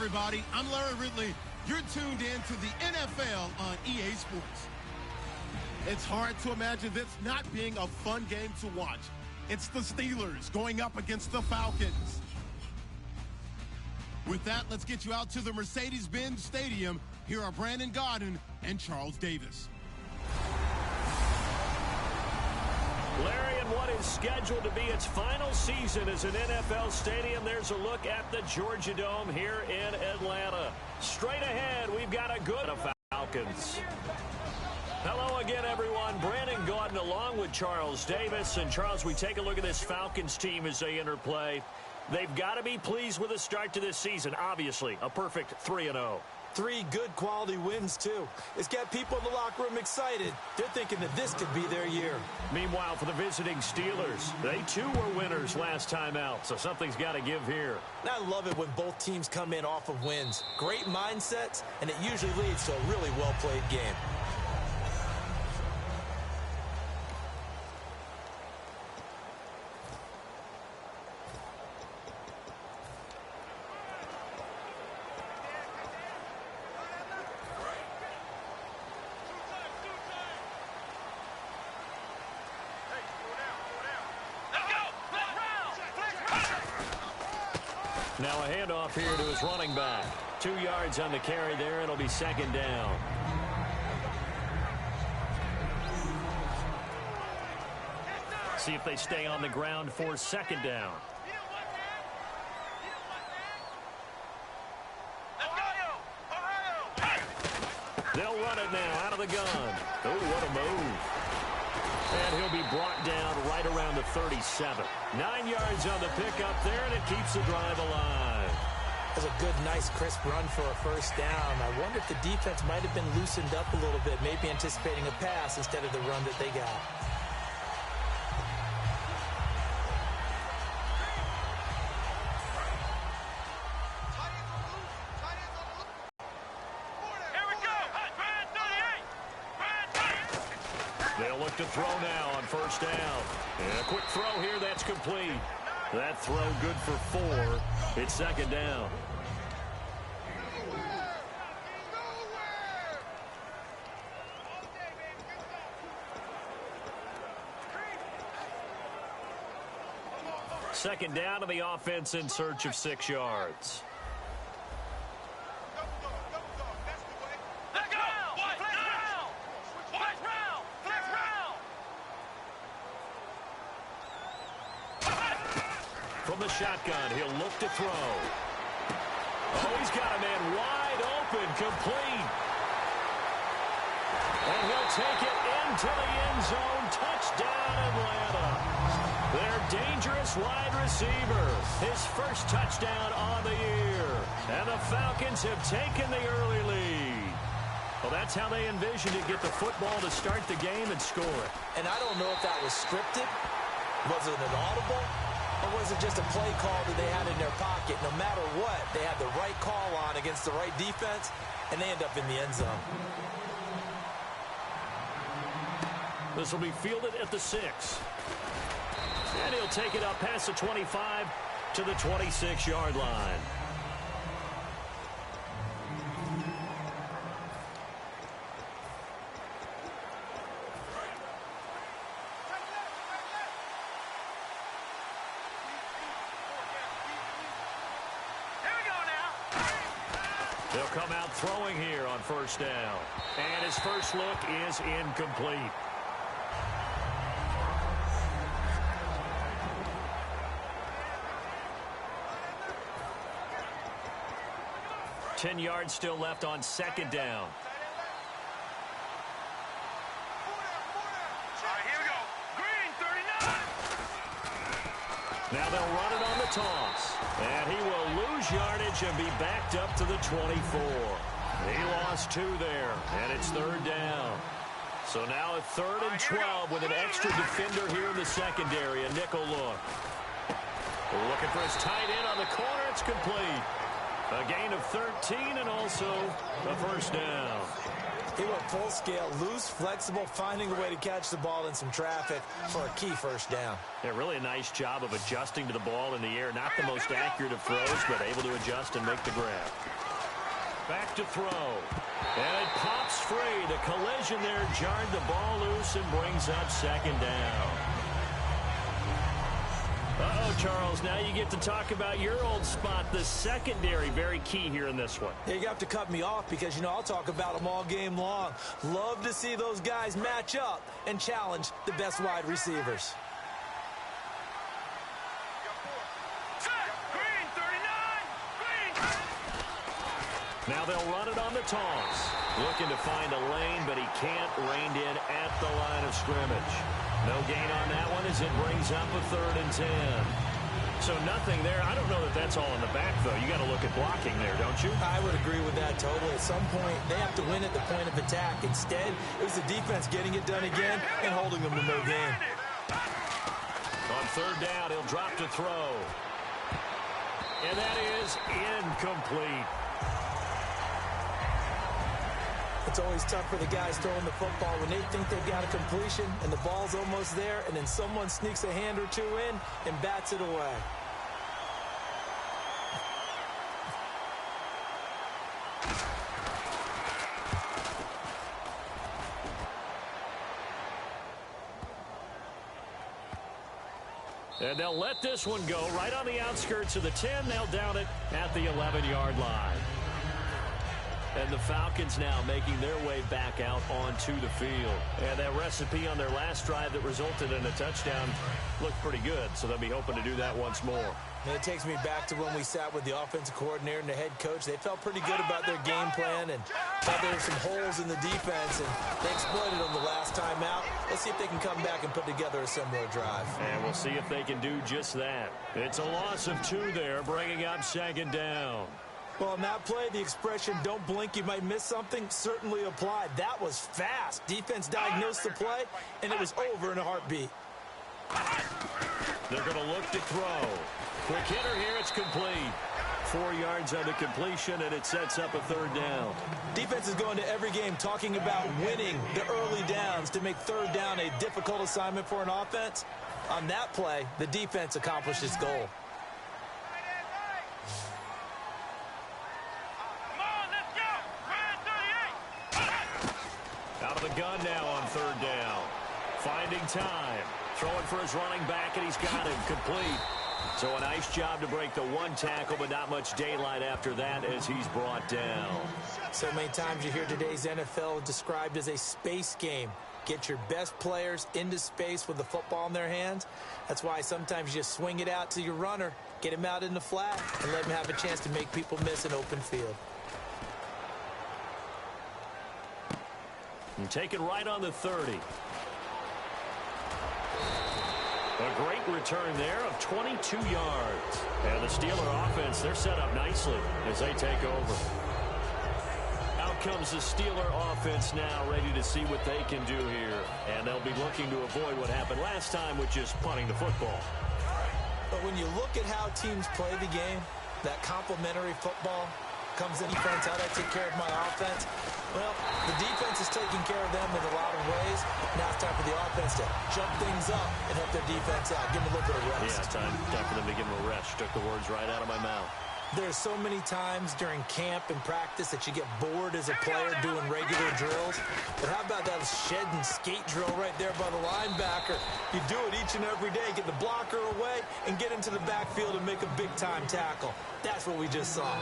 everybody. I'm Larry Ridley. You're tuned in to the NFL on EA Sports. It's hard to imagine this not being a fun game to watch. It's the Steelers going up against the Falcons. With that, let's get you out to the Mercedes-Benz Stadium. Here are Brandon Gaudin and Charles Davis. Larry, in what is scheduled to be its final season as an NFL stadium, there's a look at the Georgia Dome here in Atlanta. Straight ahead, we've got a good Falcons. Hello again, everyone. Brandon Gaudin along with Charles Davis. And, Charles, we take a look at this Falcons team as they enter play. They've got to be pleased with the start to this season. Obviously, a perfect 3-0. 3 good quality wins, too. It's got people in the locker room excited. They're thinking that this could be their year. Meanwhile, for the visiting Steelers, they too were winners last time out, so something's got to give here. And I love it when both teams come in off of wins. Great mindsets, and it usually leads to a really well-played game. Now a handoff here to his running back. 2 yards on the carry there. It'll be second down. See if they stay on the ground for second down. They'll run it now out of the gun. Oh, what a move. And he'll be brought down right around the 37. 9 yards on the pickup there, and it keeps the drive alive. That's a good, nice, crisp run for a first down. I wonder if the defense might have been loosened up a little bit, maybe anticipating a pass instead of the run that they got. They'll look to throw now on first down. And a quick throw here, that's complete. That throw good for 4. It's second down. Second down to the offense in search of 6 yards. From the shotgun, he'll look to throw. Oh, he's got a man wide open, complete. And he'll take it into the end zone. Touchdown, Atlanta. Their dangerous wide receiver. His first touchdown on the year. And the Falcons have taken the early lead. Well, that's how they envisioned to get the football to start the game and score it. And I don't know if that was scripted. Was it an audible? Or was it just a play call that they had in their pocket? No matter what, they had the right call on against the right defense, and they end up in the end zone. This will be fielded at the 6. And he'll take it up past the 25 to the 26-yard line. They'll come out throwing here on first down. And his first look is incomplete. Ten yards still left on second down. Now they'll run it on the toss. And he will lose yardage and be backed up to the 24. He lost 2 there, and it's third down. So now a 3rd and 12 with an extra defender here in the secondary, a nickel look. Looking for his tight end on the corner. It's complete. A gain of 13 and also a first down. He went full scale, loose, flexible, finding a way to catch the ball in some traffic for a key first down. Yeah, really a nice job of adjusting to the ball in the air. Not the most accurate of throws, but able to adjust and make the grab. Back to throw. And it pops free. The collision there jarred the ball loose and brings up second down. Uh-oh, Charles, now you get to talk about your old spot, the secondary. Very key here in this one. Yeah, you have to cut me off because, I'll talk about them all game long. Love to see those guys match up and challenge the best wide receivers. Now they'll run it on the toss. Looking to find a lane, but he can't. Reined in at the line of scrimmage. No gain on that one as it brings up a 3rd and 10. So nothing there. I don't know that that's all in the back, though. You got to look at blocking there, don't you? I would agree with that totally. At some point, they have to win at the point of attack. Instead, it was the defense getting it done again and holding them to no gain. On 3rd down, he'll drop to throw. And that is incomplete. It's always tough for the guys throwing the football when they think they've got a completion and the ball's almost there, and then someone sneaks a hand or two in and bats it away. And they'll let this one go right on the outskirts of the 10. They'll down it at the 11-yard line. And the Falcons now making their way back out onto the field. And that recipe on their last drive that resulted in a touchdown looked pretty good, so they'll be hoping to do that once more. And it takes me back to when we sat with the offensive coordinator and the head coach. They felt pretty good about their game plan and thought there were some holes in the defense, and they exploited them the last time out. Let's see if they can come back and put together a similar drive. And we'll see if they can do just that. It's a loss of 2 there, bringing up 2nd down. Well, on that play, the expression, don't blink, you might miss something, certainly applied. That was fast. Defense diagnosed the play, and it was over in a heartbeat. They're going to look to throw. Quick hitter here, it's complete. 4 yards on the completion, and it sets up a 3rd down. Defense is going to every game talking about winning the early downs to make 3rd down a difficult assignment for an offense. On that play, the defense accomplished its goal. Out of the gun now on 3rd down. Finding time. Throwing for his running back, and he's got him complete. So a nice job to break the 1 tackle, but not much daylight after that as he's brought down. So many times you hear today's NFL described as a space game. Get your best players into space with the football in their hands. That's why sometimes you just swing it out to your runner, get him out in the flat, and let him have a chance to make people miss an open field. And take it right on the 30. A great return there of 22 yards. And the Steeler offense, they're set up nicely as they take over. Out comes the Steeler offense now, ready to see what they can do here. And they'll be looking to avoid what happened last time, which is punting the football. But when you look at how teams play the game, that complementary football comes in defense, how do I take care of my offense? Well, the defense is taking care of them in a lot of ways. Now it's time for the offense to jump things up and help their defense out. Give them a little bit of rest. Yeah, time for them to give them a rest. Took the words right out of my mouth. There's so many times during camp and practice that you get bored as a player doing regular drills. But how about that shed and skate drill right there by the linebacker? You do it each and every day. Get the blocker away and get into the backfield and make a big-time tackle. That's what we just saw.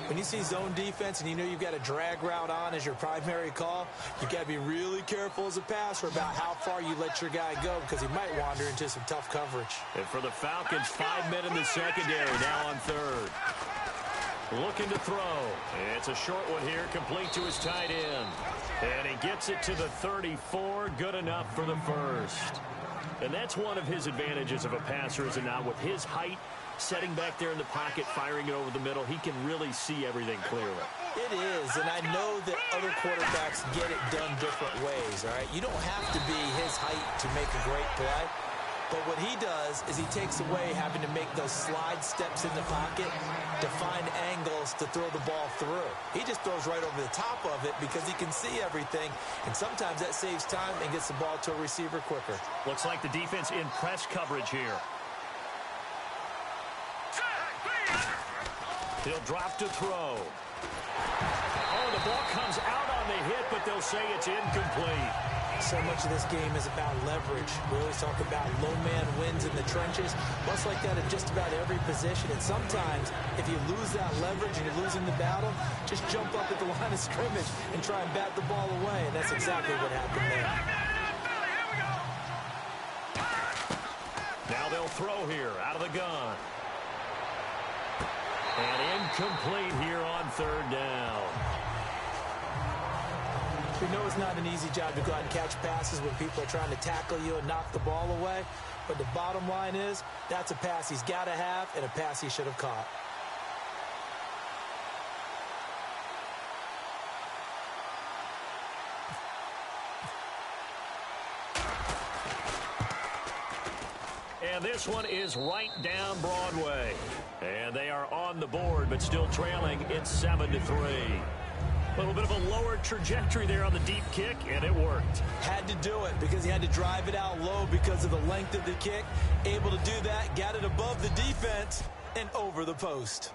When you see zone defense and you know you've got a drag route on as your primary call, you got to be really careful as a passer about how far you let your guy go because he might wander into some tough coverage. And for the Falcons, 5 men in the secondary, now on 3rd. Looking to throw. It's a short one here, complete to his tight end. And he gets it to the 34, good enough for the first. And that's one of his advantages of a passer, is it not? With his height, setting back there in the pocket, firing it over the middle, he can really see everything clearly. It is, and I know that other quarterbacks get it done different ways, all right? You don't have to be his height to make a great play. But what he does is he takes away having to make those slide steps in the pocket to find angles to throw the ball through. He just throws right over the top of it because he can see everything, and sometimes that saves time and gets the ball to a receiver quicker. Looks like the defense in press coverage here. He'll drop to throw. Oh, the ball comes out on the hit, but they'll say it's incomplete. So much of this game is about leverage. We always talk about low man wins in the trenches. Much like that in just about every position. And sometimes, if you lose that leverage and you're losing the battle, just jump up at the line of scrimmage and try and bat the ball away. And that's exactly what happened there. Now they'll throw here out of the gun. And incomplete here on third down. We know it's not an easy job to go out and catch passes when people are trying to tackle you and knock the ball away. But the bottom line is, that's a pass he's got to have and a pass he should have caught. And this one is right down Broadway. And they are on the board, but still trailing. It's 7-3. A little bit of a lower trajectory there on the deep kick, and it worked. Had to do it because he had to drive it out low because of the length of the kick. Able to do that, got it above the defense and over the post.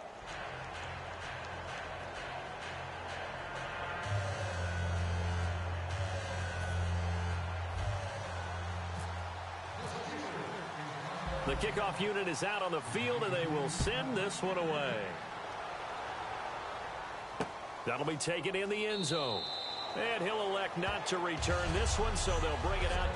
The kickoff unit is out on the field, and they will send this one away. That'll be taken in the end zone. And he'll elect not to return this one, so they'll bring it out.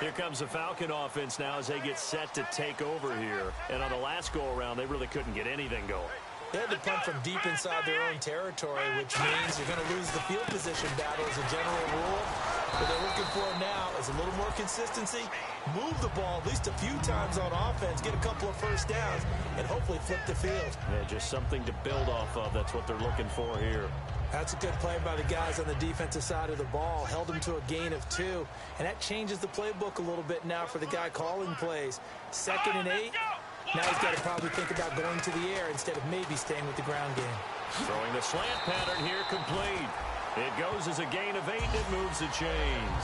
Here comes the Falcon offense now as they get set to take over here. And on the last go-around, they really couldn't get anything going. They had to punt from deep inside their own territory, which means you're going to lose the field position battle as a general rule. What they're looking for now is a little more consistency, move the ball at least a few times on offense, get a couple of first downs, and hopefully flip the field. Yeah, just something to build off of. That's what they're looking for here. That's a good play by the guys on the defensive side of the ball. Held them to a gain of 2, and that changes the playbook a little bit now for the guy calling plays. 2nd and 8. Now he's got to probably think about going to the air instead of maybe staying with the ground game. Throwing the slant pattern here complete. It goes as a gain of 8, and it moves the chains.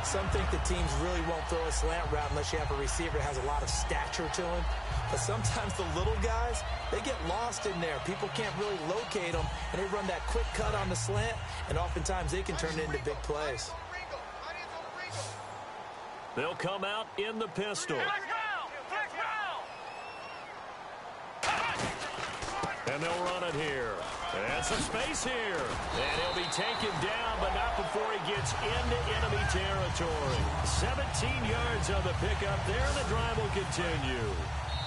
Some think the teams really won't throw a slant route unless you have a receiver that has a lot of stature to him. But sometimes the little guys, they get lost in there. People can't really locate them, and they run that quick cut on the slant, and oftentimes they can turn it into big plays. They'll come out in the pistol. And they'll run it here. And some space here. And he'll be taken down, but not before he gets into enemy territory. 17 yards on the pickup there, and the drive will continue.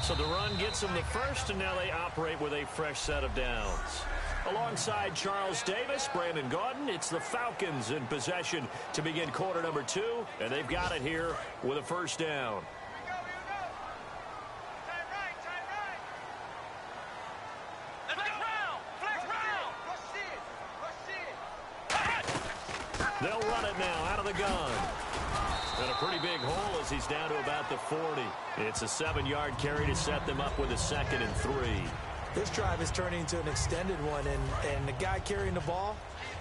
So the run gets them the first, and now they operate with a fresh set of downs. Alongside Charles Davis, Brandon Gaudin, it's the Falcons in possession to begin quarter number 2, and they've got it here with a first down. They'll run it now out of the gun. And a pretty big hole as he's down to about the 40. It's a 7-yard carry to set them up with a 2nd and 3. This drive is turning into an extended one, and the guy carrying the ball,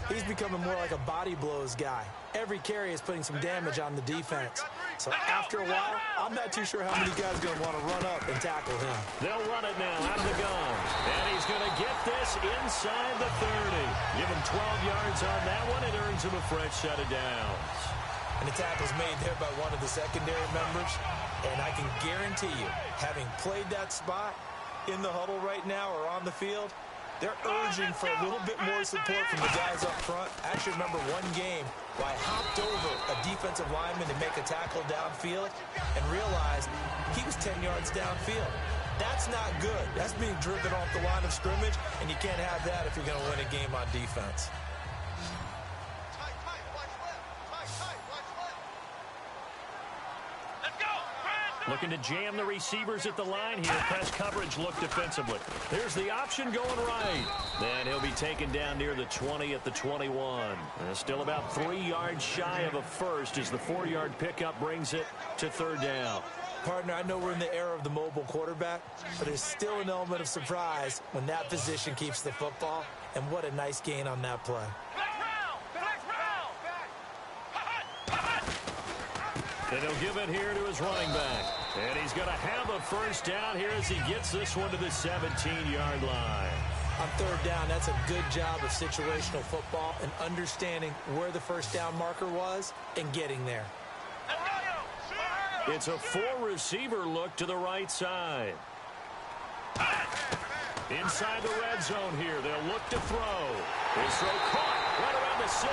he's becoming more like a body blows guy. Every carry is putting some damage on the defense. So after a while, I'm not too sure how many guys are going to want to run up and tackle him. They'll run it now out of the gun. And he's going to get this inside the 30. Give him 12 yards on that one. It earns him a fresh set of downs. And the tackle's made there by one of the secondary members. And I can guarantee you, having played that spot in the huddle right now or on the field, they're urging for a little bit more support from the guys up front. I actually remember one game where I hopped over a defensive lineman to make a tackle downfield and realized he was 10 yards downfield. That's not good. That's being driven off the line of scrimmage, and you can't have that if you're going to win a game on defense. Let's go! Looking to jam the receivers at the line here. Press coverage look defensively. There's the option going right. Then he'll be taken down near the 20 at the 21. Still about 3 yards shy of a first as the 4-yard pickup brings it to third down. Partner, I know we're in the era of the mobile quarterback, but there's still an element of surprise when that position keeps the football. And what a nice gain on that play. And he'll give it here to his running back. And he's going to have a first down here as he gets this one to the 17-yard line. On third down, that's a good job of situational football and understanding where the first down marker was and getting there. It's a 4-receiver look to the right side. Inside the red zone here, they'll look to throw. His throw caught right around the 6.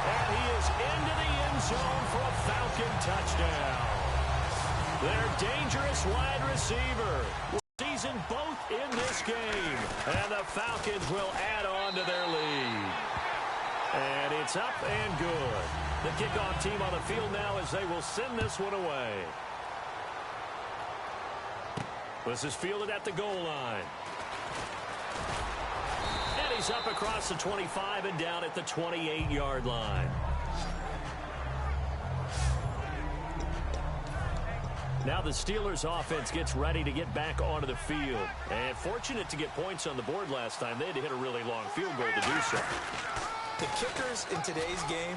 And he is into the end zone for a Falcon touchdown. Their dangerous wide receiver will season both in this game. And the Falcons will add on to their lead. And it's up and good. The kickoff team on the field now as they will send this one away. This is fielded at the goal line. And he's up across the 25 and down at the 28-yard line. Now the Steelers offense gets ready to get back onto the field. And fortunate to get points on the board last time. They had to hit a really long field goal to do so. The kickers in today's game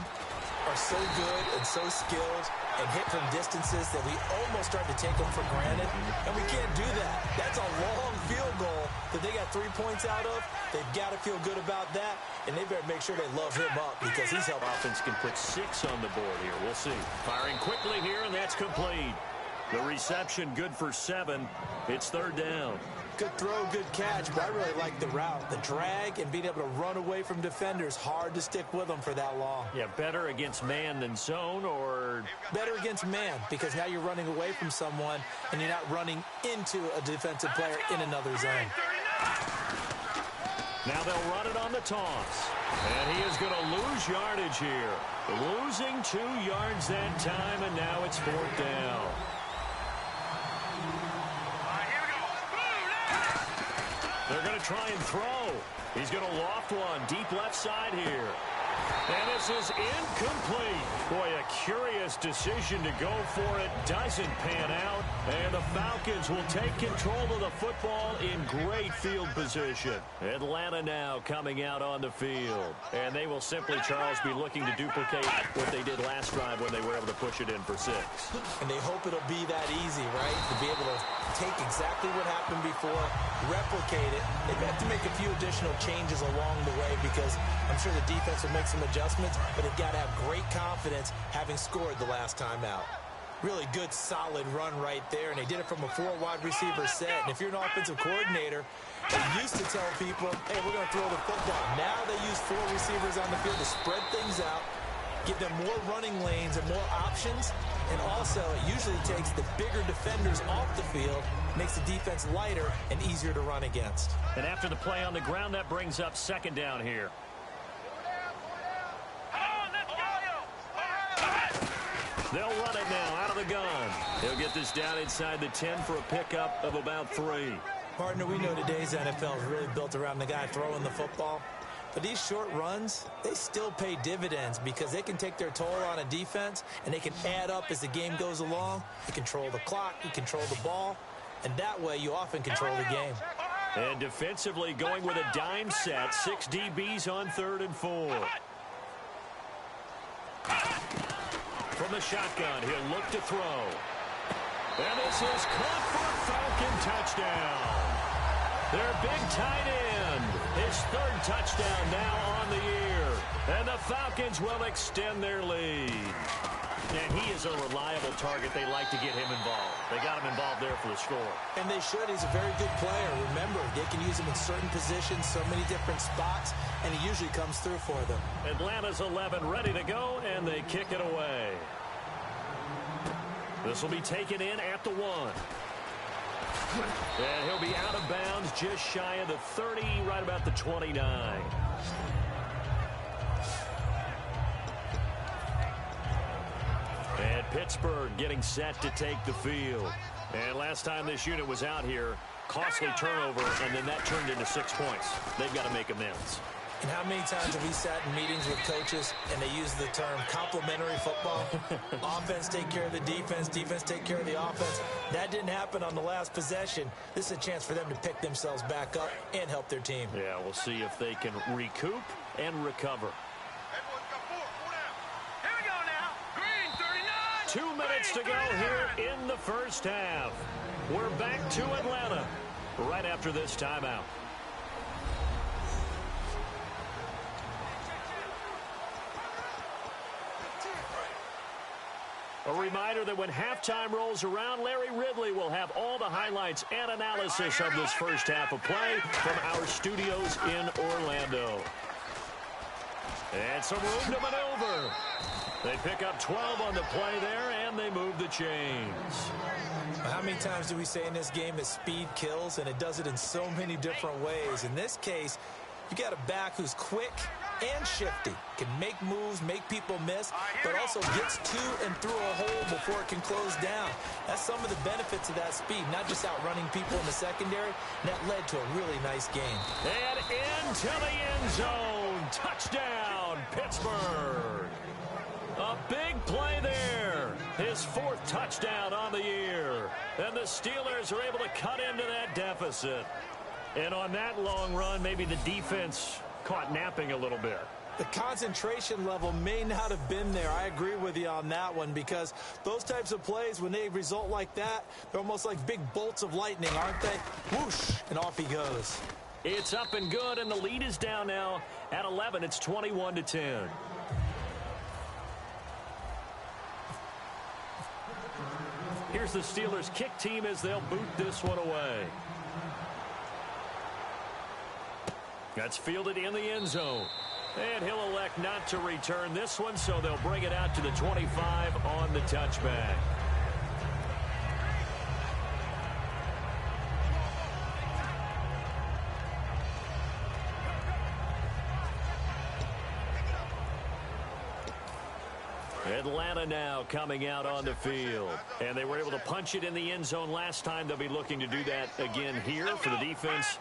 are so good and so skilled and hit from distances that we almost start to take them for granted, and we can't do that. That's a long field goal that they got 3 points out of. They've got to feel good about that, and they better make sure they love him up because he's helped. Offense can put 6 on the board here. We'll see. Firing quickly here, and that's complete. The reception good for 7. It's third down. Good throw, good catch, but I really like the route. The drag and being able to run away from defenders, hard to stick with them for that long. Yeah, better against man than zone, or? Better against man, because now you're running away from someone and you're not running into a defensive player in another zone. Now they'll run it on the toss. And he is going to lose yardage here. Losing 2 yards that time, and now it's fourth down. They're going to try and throw. He's going to loft one deep left side here. And this is incomplete. Boy, a curious decision to go for it. Doesn't pan out. And the Falcons will take control of the football in great field position. Atlanta now coming out on the field. And they will simply, Charles, be looking to duplicate what they did last drive when they were able to push it in for 6. And they hope it'll be that easy, right? To be able to take exactly what happened before, replicate it. They've had to make a few additional changes along the way because I'm sure the defense will make some adjustments, but they've got to have great confidence having scored the last time out. Really good, solid run right there, and they did it from a 4 wide receiver set. And if you're an offensive coordinator, they used to tell people, hey, we're going to throw the football. Now they use 4 receivers on the field to spread things out, give them more running lanes and more options, and also it usually takes the bigger defenders off the field, makes the defense lighter and easier to run against. And after the play on the ground, that brings up second down here. They'll run it now out of the gun. He'll get this down inside the 10 for a pickup of about 3. Partner, we know today's NFL is really built around the guy throwing the football. But these short runs, they still pay dividends because they can take their toll on a defense and they can add up as the game goes along. You control the clock, you control the ball, and that way you often control the game. And defensively going with a dime set, 6 DBs on 3rd and 4. From the shotgun, he'll look to throw. And this is caught for a Falcon touchdown. Their big tight end, his 3rd touchdown now on the year. And the Falcons will extend their lead. And he is a reliable target. They like to get him involved. They got him involved there for the score. And they should. He's a very good player. Remember, they can use him in certain positions, so many different spots, and he usually comes through for them. Atlanta's 11 ready to go, and they kick it away. This will be taken in at the 1. And he'll be out of bounds just shy of the 30, right about the 29. And Pittsburgh getting set to take the field. And last time this unit was out here, costly turnover, and then that turned into 6 points. They've got to make amends. And how many times have we sat in meetings with coaches and they use the term complementary football? Offense take care of the defense, defense take care of the offense. That didn't happen on the last possession. This is a chance for them to pick themselves back up and help their team. Yeah, we'll see if they can recoup and recover. 2 minutes to go here in the first half. We're back to Atlanta right after this timeout. A reminder that when halftime rolls around, Larry Ridley will have all the highlights and analysis of this first half of play from our studios in Orlando. And some room to maneuver. They pick up 12 on the play there, and they move the chains. How many times do we say in this game that speed kills, and it does it in so many different ways? In this case, you got a back who's quick and shifty, can make moves, make people miss, but also gets to and through a hole before it can close down. That's some of the benefits of that speed, not just outrunning people in the secondary. And that led to a really nice game. And into the end zone. Touchdown, Pittsburgh. A big play there. His 4th touchdown on the year. And the Steelers are able to cut into that deficit. And on that long run, maybe the defense caught napping a little bit. The concentration level may not have been there. I agree with you on that one, because those types of plays, when they result like that, they're almost like big bolts of lightning, aren't they? Whoosh, and off he goes. It's up and good, and the lead is down now at 11. It's 21-10. Here's the Steelers kick team as they'll boot this one away. That's fielded in the end zone. And he'll elect not to return this one, so they'll bring it out to the 25 on the touchback. Atlanta now coming out on the field. And they were able to punch it in the end zone last time. They'll be looking to do that again here for the defense.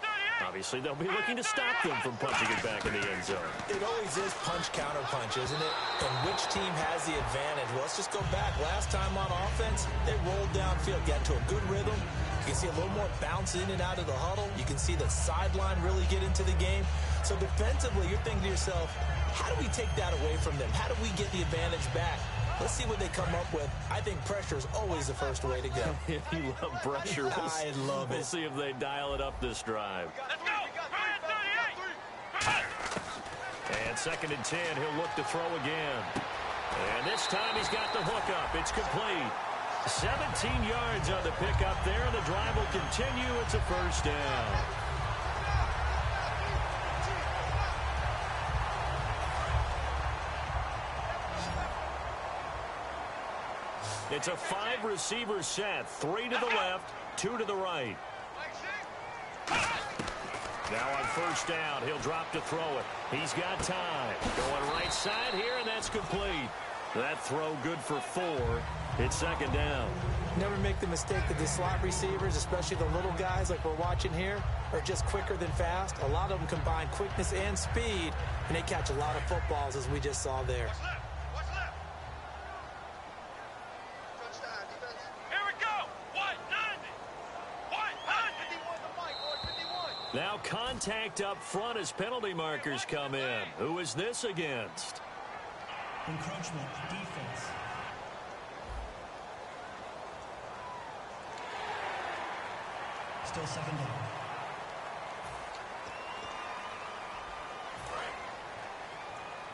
Obviously, they'll be looking to stop them from punching it back in the end zone. It always is punch-counter-punch, isn't it? And which team has the advantage? Well, let's just go back. Last time on offense, they rolled downfield, got to a good rhythm. You can see a little more bounce in and out of the huddle. You can see the sideline really get into the game. So defensively, you're thinking to yourself, how do we take that away from them? How do we get the advantage back? Let's see what they come up with. I think pressure is always the first way to go. You love pressure. I love it. We'll see if they dial it up this drive. Let's go. And 2nd and 10, he'll look to throw again. And this time he's got the hook up. It's complete. 17 yards on the pickup there, and the drive will continue. It's a first down. It's a 5-receiver set. 3 to the left, 2 to the right. Now on first down, he'll drop to throw it. He's got time. Going right side here, and that's complete. That throw good for 4. It's 2nd down. Never make the mistake that the slot receivers, especially the little guys like we're watching here, are just quicker than fast. A lot of them combine quickness and speed, and they catch a lot of footballs, as we just saw there. Now contact up front as penalty markers come in. Who is this against? Encroachment, defense. Still 2nd down.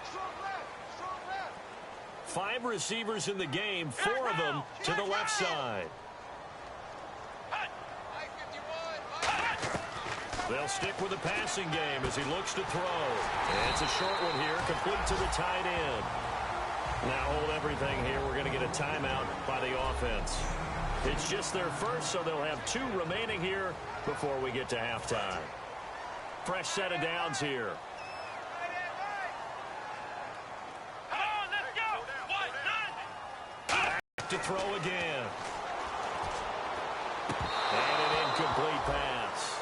Strong left. 5 receivers in the game, 4 of them to the left side. They'll stick with the passing game as he looks to throw. And it's a short one here, complete to the tight end. Now hold everything here. We're going to get a timeout by the offense. It's just their first, so they'll have 2 remaining here before we get to halftime. Fresh set of downs here. To throw again. And an incomplete pass.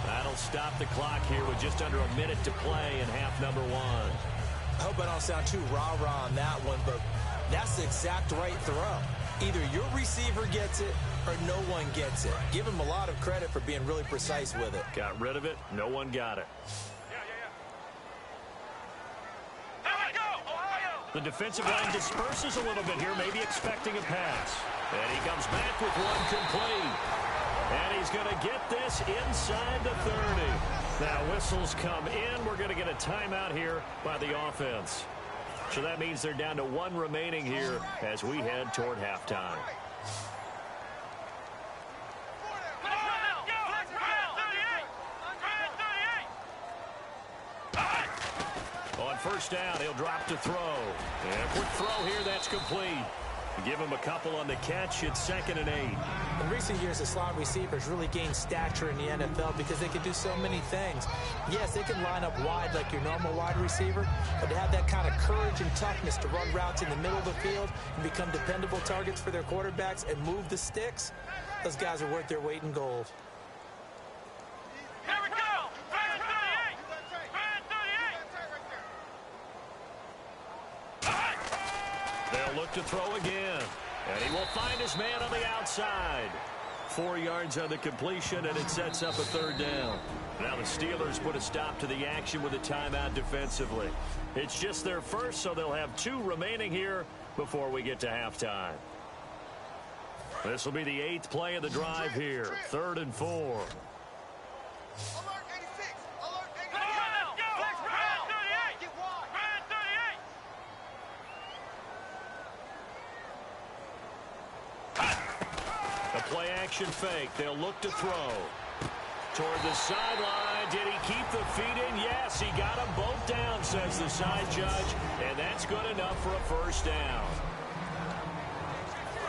That'll stop the clock here with just under a minute to play in half number one. I hope I don't sound too rah-rah on that one, but that's the exact right throw. Either your receiver gets it or no one gets it. Give him a lot of credit for being really precise with it. Got rid of it. No one got it. The defensive line disperses a little bit here, maybe expecting a pass. And he comes back with one complete. And he's going to get this inside the 30. Now whistles come in. We're going to get a timeout here by the offense. So that means they're down to one remaining here as we head toward halftime. On first down, he'll drop to throw. And a quick throw here, that's complete. Give him a couple on the catch. It's 2nd and 8. In recent years, the slot receivers really gained stature in the NFL because they can do so many things. Yes, they can line up wide like your normal wide receiver, but to have that kind of courage and toughness to run routes in the middle of the field and become dependable targets for their quarterbacks and move the sticks, those guys are worth their weight in gold. Here we go! They'll look to throw again. And he will find his man on the outside. 4 yards on the completion, and it sets up a 3rd down. Now the Steelers put a stop to the action with a timeout defensively. It's just their first, so they'll have 2 remaining here before we get to halftime. This will be the 8th play of the drive here. 3rd and 4. Play action fake. They'll look to throw. Toward the sideline. Did he keep the feet in? Yes, he got them both down, says the side judge. And that's good enough for a 1st down.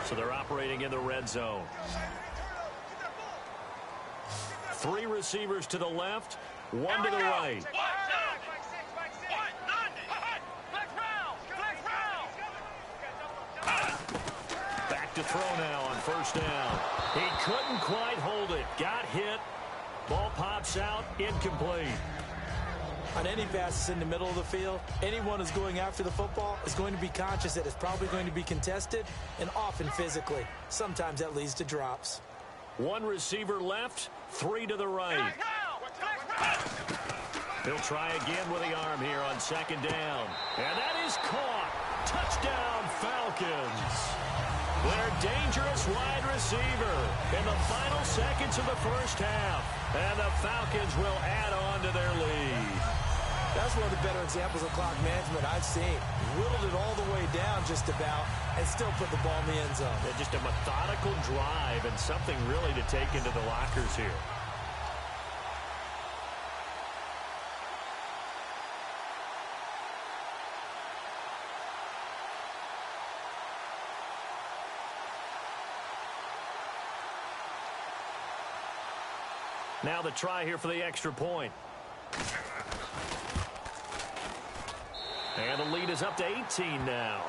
So they're operating in the red zone. 3 receivers to the left, 1 to the right. Back to throw now on 1st down. He couldn't quite hold it. Got hit. Ball pops out. Incomplete. On any passes in the middle of the field, anyone who's going after the football is going to be conscious that it's probably going to be contested and often physically. Sometimes that leads to drops. 1 receiver left, 3 to the right. He'll try again with the arm here on 2nd down. And that is caught. Touchdown, Falcons. Their dangerous wide receiver in the final seconds of the 1st half. And the Falcons will add on to their lead. That's one of the better examples of clock management I've seen. Whittled it all the way down just about and still put the ball in the end zone. Yeah, just a methodical drive and something really to take into the lockers here. Now the try here for the extra point. And the lead is up to 18 now.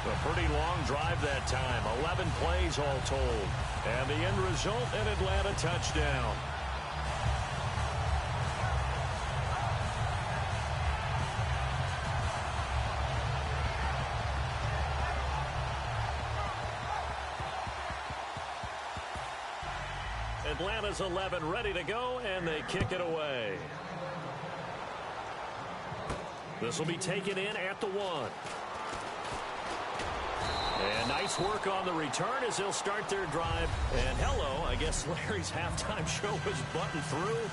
A pretty long drive that time. 11 plays all told. And the end result, an Atlanta touchdown. Atlanta's 11 ready to go, and they kick it away. This will be taken in at the 1. And nice work on the return as they'll start their drive. And hello, I guess Larry's halftime show was buttoned through.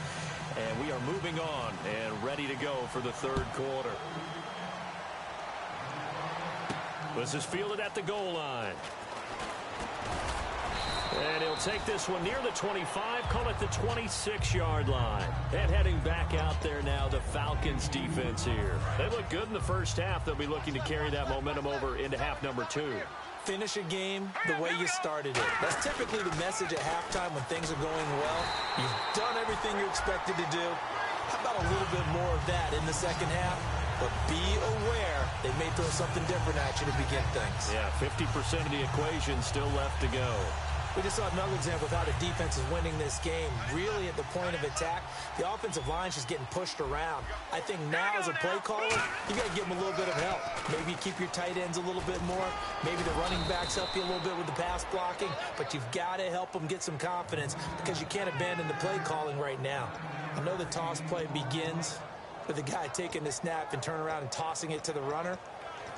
And we are moving on and ready to go for the 3rd quarter. This is fielded at the goal line. And he'll take this one near the 25, call it the 26-yard line. And heading back out there now, the Falcons defense here. They look good in the 1st half. They'll be looking to carry that momentum over into half number 2. Finish a game the way you started it. That's typically the message at halftime when things are going well. You've done everything you're expected to do. How about a little bit more of that in the 2nd half? but be aware they may throw something different at you to begin things. Yeah, 50% of the equation still left to go. We just saw another example of how the defense is winning this game. Really at the point of attack, the offensive line's just getting pushed around. I think now as a play caller, you got to give them a little bit of help. Maybe keep your tight ends a little bit more. Maybe the running backs help you a little bit with the pass blocking. But you've got to help them get some confidence because you can't abandon the play calling right now. I know the toss play begins with the guy taking the snap and turning around and tossing it to the runner.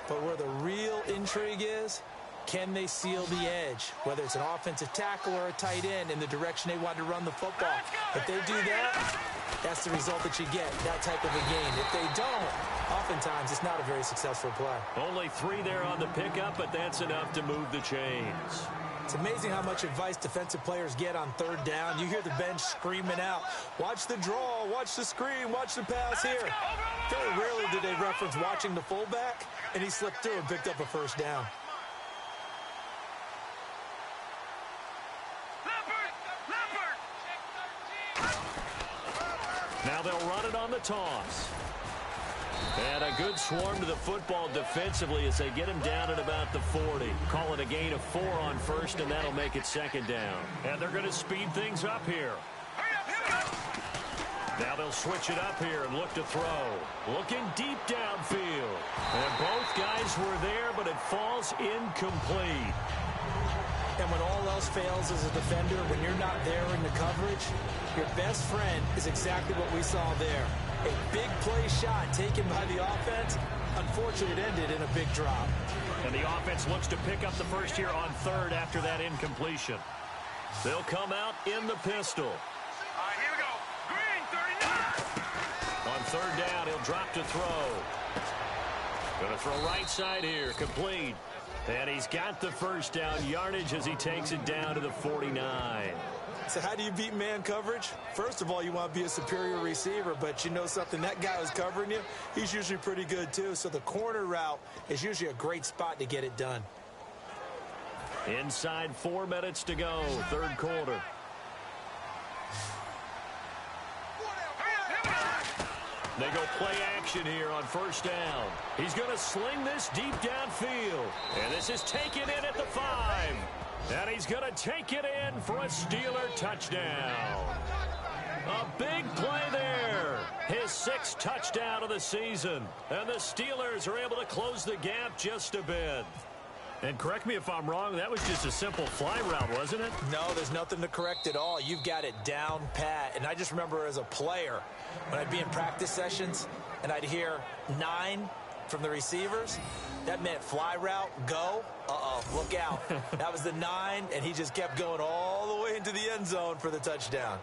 But where the real intrigue is, can they seal the edge, whether it's an offensive tackle or a tight end, in the direction they want to run the football? If they do that, that's the result that you get, that type of a game. If they don't, oftentimes it's not a very successful play. Only 3 there on the pickup, but that's enough to move the chains. It's amazing how much advice defensive players get on third down. You hear the bench screaming out, watch the draw, watch the screen, watch the pass here. Very rarely do they reference watching the fullback, and he slipped through and picked up a first down. Now they'll run it on the toss. And a good swarm to the football defensively as they get him down at about the 40. Call it a gain of 4 on first, and that'll make it second down. And they're going to speed things up here. Now they'll switch it up here and look to throw. Looking deep downfield. And both guys were there, but it falls incomplete. And when all else fails as a defender, when you're not there in the coverage, your best friend is exactly what we saw there. A big play shot taken by the offense. Unfortunately, it ended in a big drop. And the offense looks to pick up the first here on third after that incompletion. They'll come out in the pistol. All right, here we go. Green, 39. On third down, he'll drop to throw. Going to throw right side here, complete. And he's got the first down yardage as he takes it down to the 49. So how do you beat man coverage? First of all, you want to be a superior receiver, but you know something, that guy who's covering you, he's usually pretty good too. So the corner route is usually a great spot to get it done. Inside 4 minutes to go, third quarter. They go play action here on first down. He's going to sling this deep downfield. And this is taken in at the 5. And he's going to take it in for a Steeler touchdown. A big play there. His 6th touchdown of the season. And the Steelers are able to close the gap just a bit. And correct me if I'm wrong, that was just a simple fly route, wasn't it? No, there's nothing to correct at all. You've got it down pat. And I just remember as a player, when I'd be in practice sessions and I'd hear 9 from the receivers, that meant fly route, go. Uh-oh, look out. That was the 9, and he just kept going all the way into the end zone for the touchdown.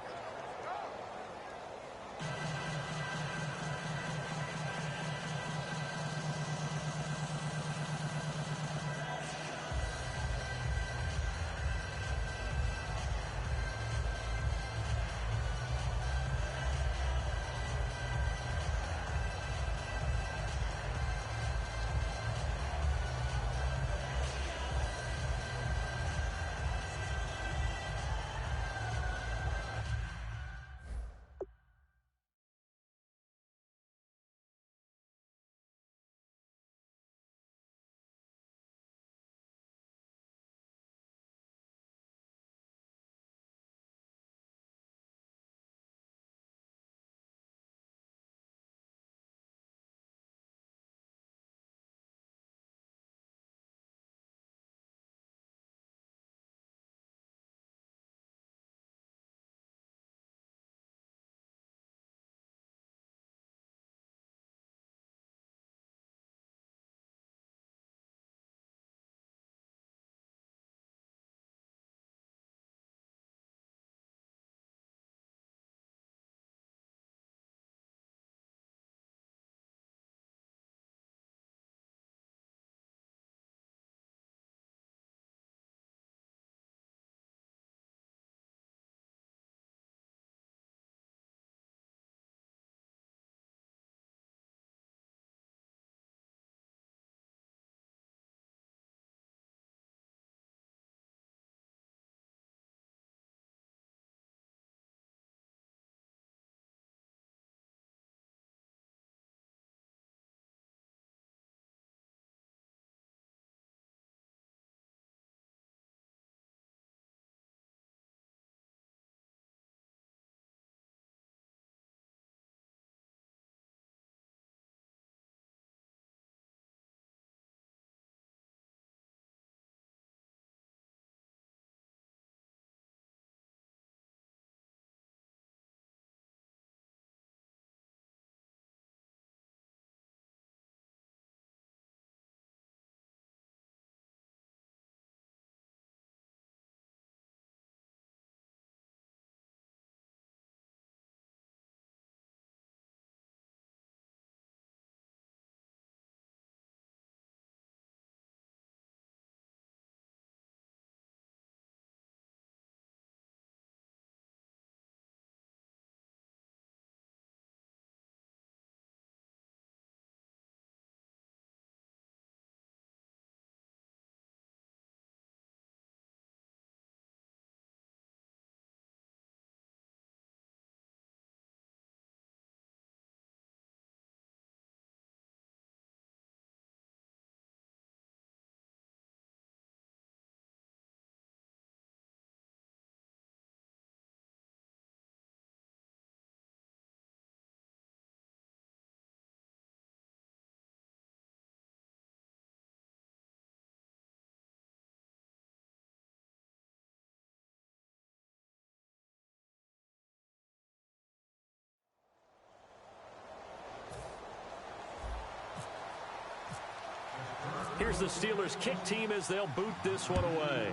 Here's the Steelers kick team as they'll boot this one away.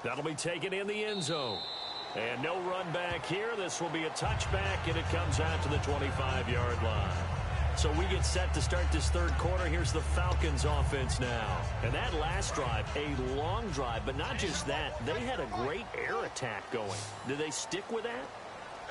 That'll be taken in the end zone. And no run back here. This will be a touchback, and it comes out to the 25-yard line. So we get set to start this third quarter. Here's the Falcons offense now. And that last drive, a long drive, but not just that. They had a great air attack going. Did they stick with that?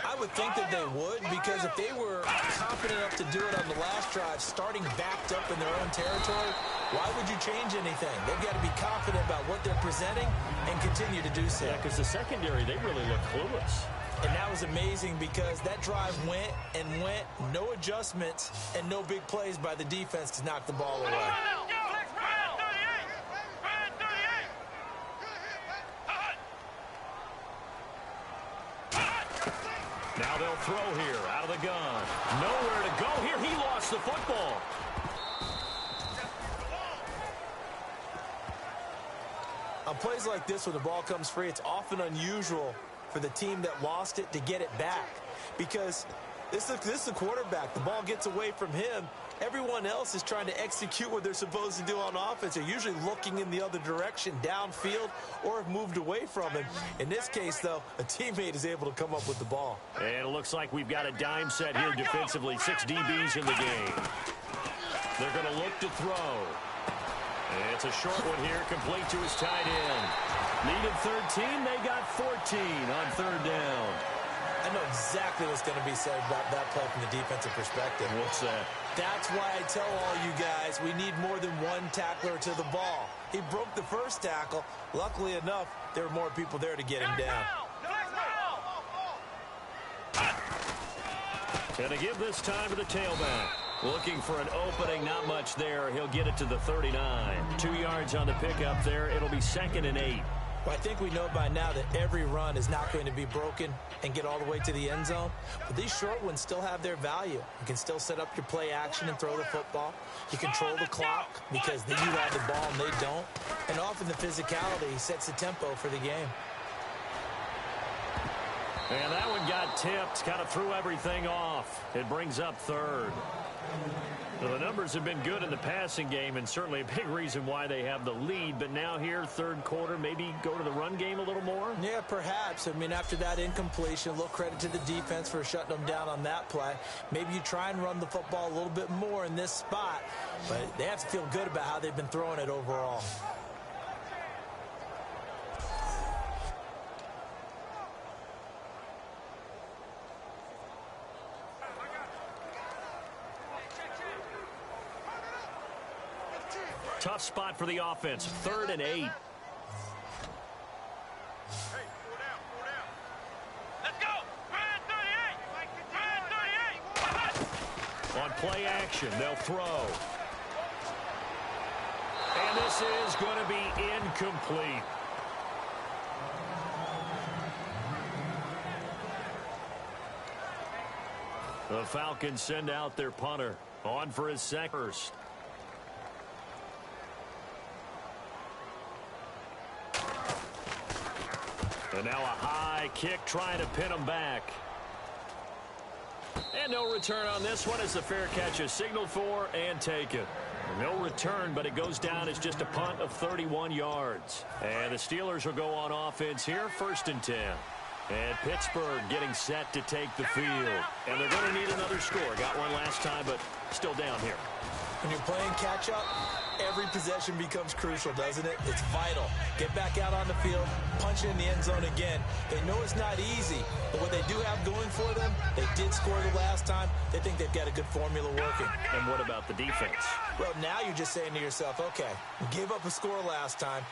I would think that they would, because if they were confident enough to do it on the last drive, starting backed up in their own territory, why would you change anything? They've got to be confident about what they're presenting and continue to do so. Yeah, because the secondary, they really look clueless. And that was amazing because that drive went and went, no adjustments, and no big plays by the defense to knock the ball away. Now they'll throw here out of the gun. Nowhere to go here. He lost the football. On plays like this, when the ball comes free, it's often unusual for the team that lost it to get it back, because this is a quarterback. The ball gets away from him. Everyone else is trying to execute what they're supposed to do on offense. They're usually looking in the other direction, downfield, or have moved away from him. In this case, though, a teammate is able to come up with the ball. And it looks like we've got a dime set here defensively. 6 DBs in the game. They're going to look to throw. And it's a short one here, complete to his tight end. Needed 13, they got 14 on third down. I know exactly what's going to be said about that play from the defensive perspective. What's that? That's why I tell all you guys we need more than one tackler to the ball. He broke the first tackle. Luckily enough, there were more people there to get him down. And to give this time to the tailback. Looking for an opening, not much there. He'll get it to the 39. 2 yards on the pickup there. It'll be 2nd and 8. Well, I think we know by now that every run is not going to be broken and get all the way to the end zone. But these short ones still have their value. You can still set up your play action and throw the football. You control the clock because you have the ball and they don't. And often the physicality sets the tempo for the game. And that one got tipped, kind of threw everything off. It brings up third. Well, the numbers have been good in the passing game, and certainly a big reason why they have the lead. But now here, third quarter, maybe go to the run game a little more? Yeah, perhaps. I mean, after that incompletion, a little credit to the defense for shutting them down on that play. Maybe you try and run the football a little bit more in this spot. But they have to feel good about how they've been throwing it overall. Tough spot for the offense. 3rd and 8. Hey, 4 down, 4 down. Let's go. Red 38. Red 38. On play action, they'll throw. And this is going to be incomplete. The Falcons send out their punter. On for his second. And now a high kick trying to pin him back. And no return on this one as the fair catch is signaled for and taken. No return, but it goes down as just a punt of 31 yards. And the Steelers will go on offense here, 1st and 10. And Pittsburgh getting set to take the field. And they're going to need another score. Got one last time, but still down here. When you're playing catch-up, every possession becomes crucial, doesn't it? It's vital. Get back out on the field, punch it in the end zone again. They know it's not easy, but what they do have going for them, they did score the last time. They think they've got a good formula working. And what about the defense? Well, now you're just saying to yourself, okay, we gave up a score last time.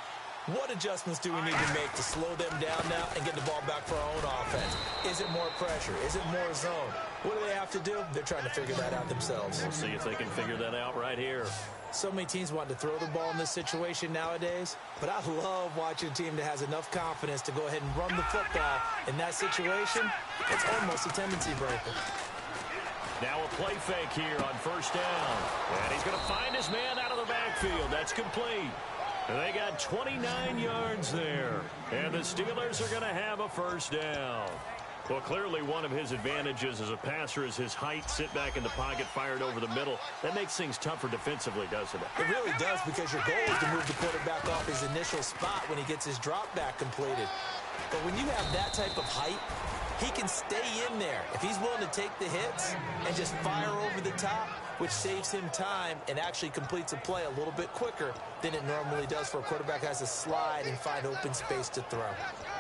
What adjustments do we need to make to slow them down now and get the ball back for our own offense? Is it more pressure? Is it more zone? What do they have to do? They're trying to figure that out themselves. We'll see if they can figure that out right here. So many teams want to throw the ball in this situation nowadays, but I love watching a team that has enough confidence to go ahead and run the football. In that situation, it's almost a tendency breaker. Now a play fake here on 1st down. And he's going to find his man out of the backfield. That's complete. And they got 29 yards there. And the Steelers are going to have a 1st down. Well, clearly one of his advantages as a passer is his height. Sit back in the pocket, fired over the middle. That makes things tougher defensively, doesn't it? It really does, because your goal is to move the quarterback off his initial spot when he gets his drop back completed. But when you have that type of height, he can stay in there if he's willing to take the hits and just fire over the top, which saves him time and actually completes a play a little bit quicker than it normally does for a quarterback who has to slide and find open space to throw.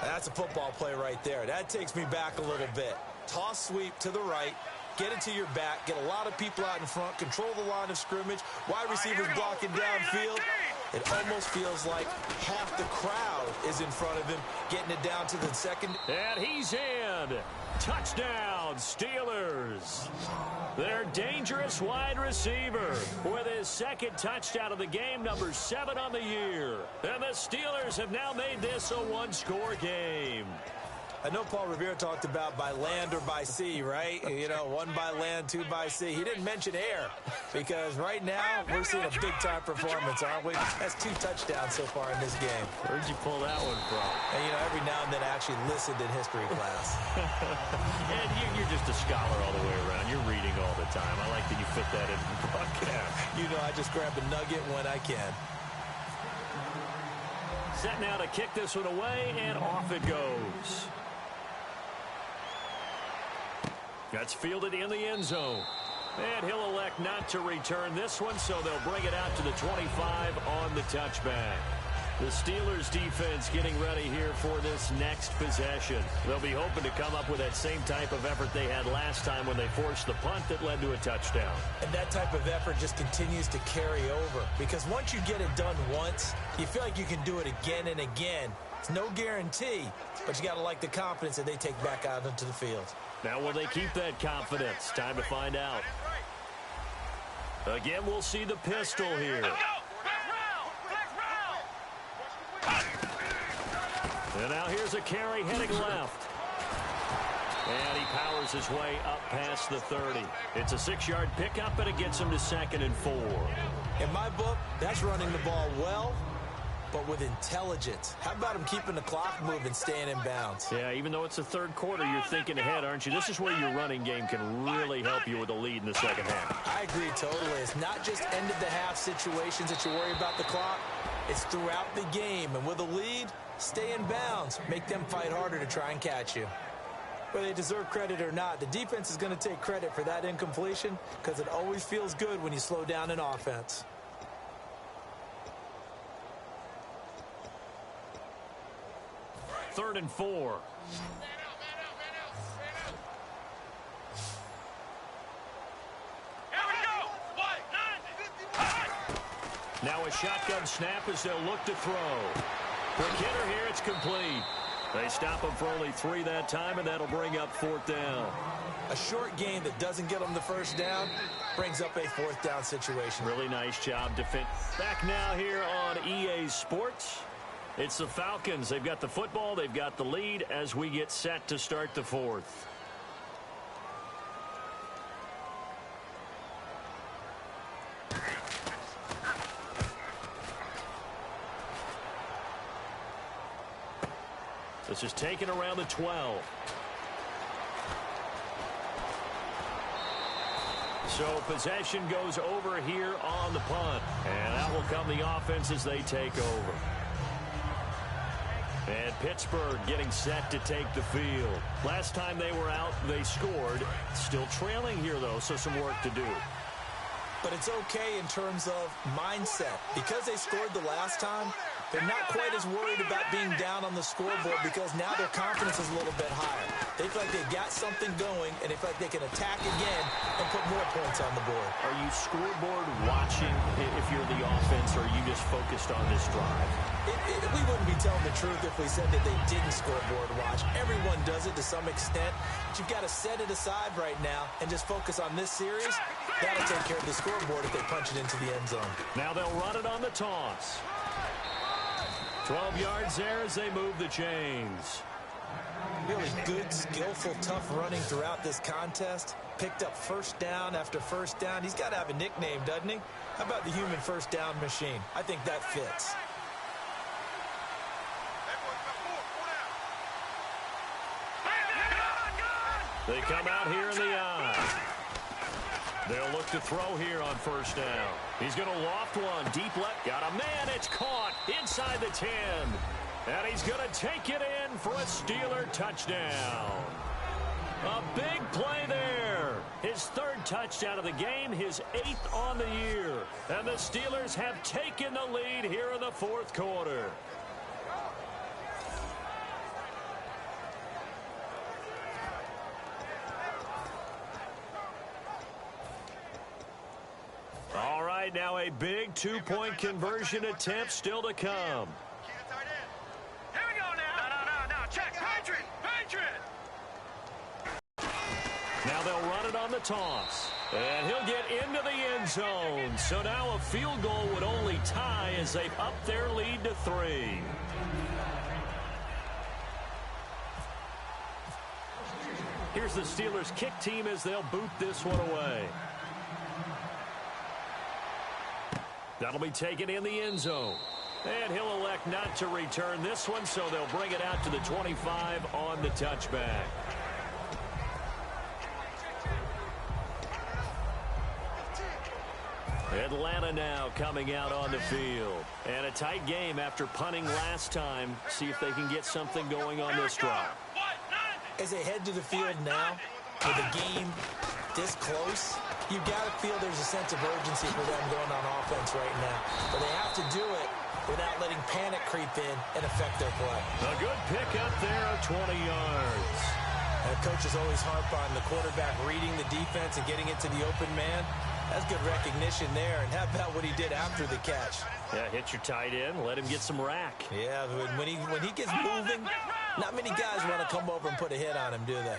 That's a football play right there. That takes me back a little bit. Toss sweep to the right, get it to your back, get a lot of people out in front, control the line of scrimmage, wide receivers blocking downfield. It almost feels like half the crowd is in front of him, getting it down to the second. And he's in. Touchdown, Steelers. Their dangerous wide receiver with his second touchdown of the game, number 7 on the year. And the Steelers have now made this a one-score game. I know Paul Revere talked about by land or by sea, right? You know, 1 by land, 2 by sea. He didn't mention air, because right now we're seeing a big-time performance, aren't we? That's 2 touchdowns so far in this game. Where'd you pull that one from? And, you know, every now and then I actually listened in history class. And you're just a scholar all the way around. You're reading all the time. I like that you fit that in the broadcast. You know, I just grab a nugget when I can. Set now to kick this one away, and off it goes. That's fielded in the end zone. And he'll elect not to return this one, so they'll bring it out to the 25 on the touchback. The Steelers defense getting ready here for this next possession. They'll be hoping to come up with that same type of effort they had last time when they forced the punt that led to a touchdown. And that type of effort just continues to carry over, because once you get it done once, you feel like you can do it again and again. It's no guarantee, but you got to like the confidence that they take back out into the field. Now, will they keep that confidence? Time to find out. Again, we'll see the pistol here. And now here's a carry heading left. And he powers his way up past the 30. It's a 6-yard pickup, and it gets him to 2nd and 4. In my book, that's running the ball well, but with intelligence. How about him keeping the clock moving, staying in bounds? Yeah, even though it's the third quarter, you're thinking ahead, aren't you? This is where your running game can really help you with a lead in the second half. I agree totally. It's not just end-of-the-half situations that you worry about the clock. It's throughout the game. And with a lead, stay in bounds. Make them fight harder to try and catch you. Whether they deserve credit or not, the defense is going to take credit for that incompletion, because it always feels good when you slow down an offense. Third and 4. Now a shotgun snap as they'll look to throw. For Kidder here, it's complete. They stop him for only 3 that time, and that'll bring up 4th down. A short game that doesn't get them the first down brings up a 4th down situation. Really nice job defense. Back now here on EA Sports. It's the Falcons. They've got the football. They've got the lead as we get set to start the 4th. This is taken around the 12. So possession goes over here on the punt. And out will come the offense as they take over. And Pittsburgh getting set to take the field. Last time they were out, they scored. Still trailing here, though, so some work to do. But it's okay in terms of mindset. Because they scored the last time, they're not quite as worried about being down on the scoreboard, because now their confidence is a little bit higher. They feel like they've got something going, and they feel like they can attack again and put more points on the board. Are you scoreboard watching if you're the offense, or are you just focused on this drive? We wouldn't be telling the truth if we said that they didn't scoreboard watch. Everyone does it to some extent. But you've got to set it aside right now and just focus on this series. That'll take care of the scoreboard if they punch it into the end zone. Now they'll run it on the toss. 12 yards there as they move the chains. Really good, skillful, tough running throughout this contest. Picked up first down after first down. He's got to have a nickname, doesn't he? How about the human first down machine? I think that fits. They come out here in the eye. They'll look to throw here on first down. He's going to loft one. Deep left. Got a man. It's caught inside the 10. And he's going to take it in for a Steeler touchdown. A big play there. His third touchdown of the game, his 8th on the year. And the Steelers have taken the lead here in the fourth quarter. All right, now a big two-point conversion attempt still to come. Here we go now. No. Check. Patriot. Now they'll run it on the toss. And he'll get into the end zone. So now a field goal would only tie as they've upped their lead to 3. Here's the Steelers kick team as they'll boot this one away. That'll be taken in the end zone. And he'll elect not to return this one, so they'll bring it out to the 25 on the touchback. Atlanta now coming out on the field. And a tight game after punting last time. See if they can get something going on this drive. As they head to the field now, with the game this close, you got to feel there's a sense of urgency for them going on offense right now. But they have to do it without letting panic creep in and affect their play. A good pick up there of 20 yards. And coaches always harp on the quarterback reading the defense and getting it to the open man. That's good recognition there. And how about what he did after the catch? Yeah, hit your tight end, let him get some rack. Yeah, when he gets moving, not many guys want to come over and put a hit on him, do they?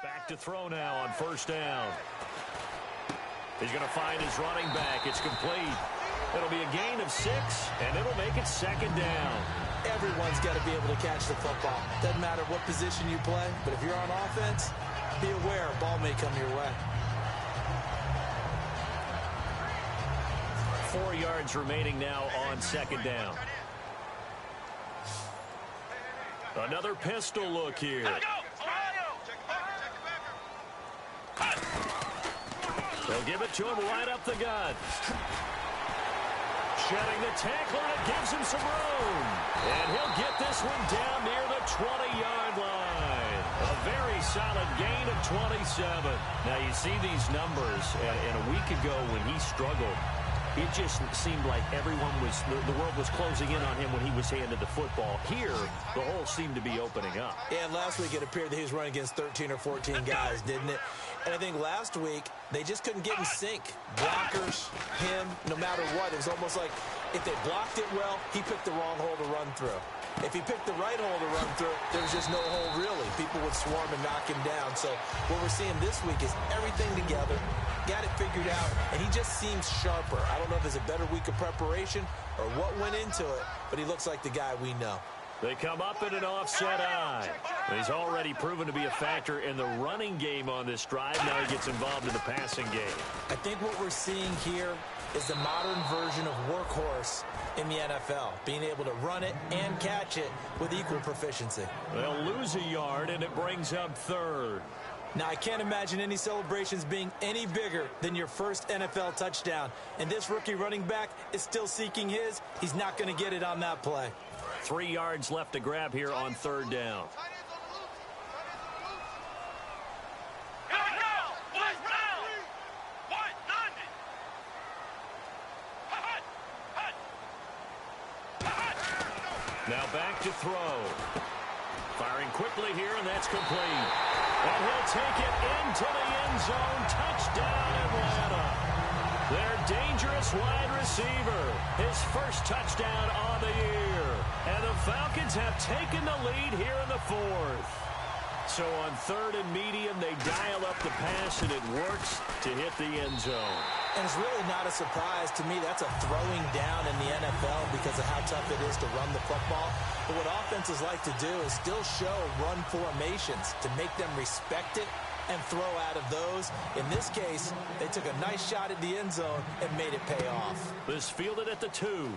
Back to throw now on first down. He's going to find his running back. It's complete. It'll be a gain of 6, and it'll make it second down. Everyone's got to be able to catch the football. Doesn't matter what position you play, but if you're on offense, be aware a ball may come your way. 4 yards remaining now on second down. Another pistol look here. They'll give it to him right up the gut. Shedding the tackle, and it gives him some room. And he'll get this one down near the 20-yard line. A very solid gain of 27. Now, you see these numbers, and a week ago when he struggled, it just seemed like everyone was, the world was closing in on him when he was handed the football. Here, the hole seemed to be opening up. Yeah, last week it appeared that he was running against 13 or 14 guys, didn't it? And I think last week, they just couldn't get in sync. Blockers, him, no matter what. It was almost like if they blocked it well, he picked the wrong hole to run through. If he picked the right hole to run through, there was just no hole really. People would swarm and knock him down. So what we're seeing this week is everything together, got it figured out, and he just seems sharper. I don't know if it's a better week of preparation or what went into it, but he looks like the guy we know. They come up in an offset eye. He's already proven to be a factor in the running game on this drive. Now he gets involved in the passing game. I think what we're seeing here is the modern version of workhorse in the NFL, being able to run it and catch it with equal proficiency. They'll lose a yard, and it brings up third. Now, I can't imagine any celebrations being any bigger than your first NFL touchdown. And this rookie running back is still seeking his. He's not going to get it on that play. 3 yards left to grab here on third down. Now back to throw. Firing quickly here, and that's complete. And he'll take it into the end zone. Touchdown, Atlanta. Their dangerous wide receiver. His first touchdown on the year. And the Falcons have taken the lead here in the fourth. So on third and medium, they dial up the pass, and it works to hit the end zone. And it's really not a surprise to me. That's a throwing down in the NFL because of how tough it is to run the football. But what offenses like to do is still show run formations to make them respect it and throw out of those. In this case, they took a nice shot at the end zone and made it pay off. This fielded at the 2.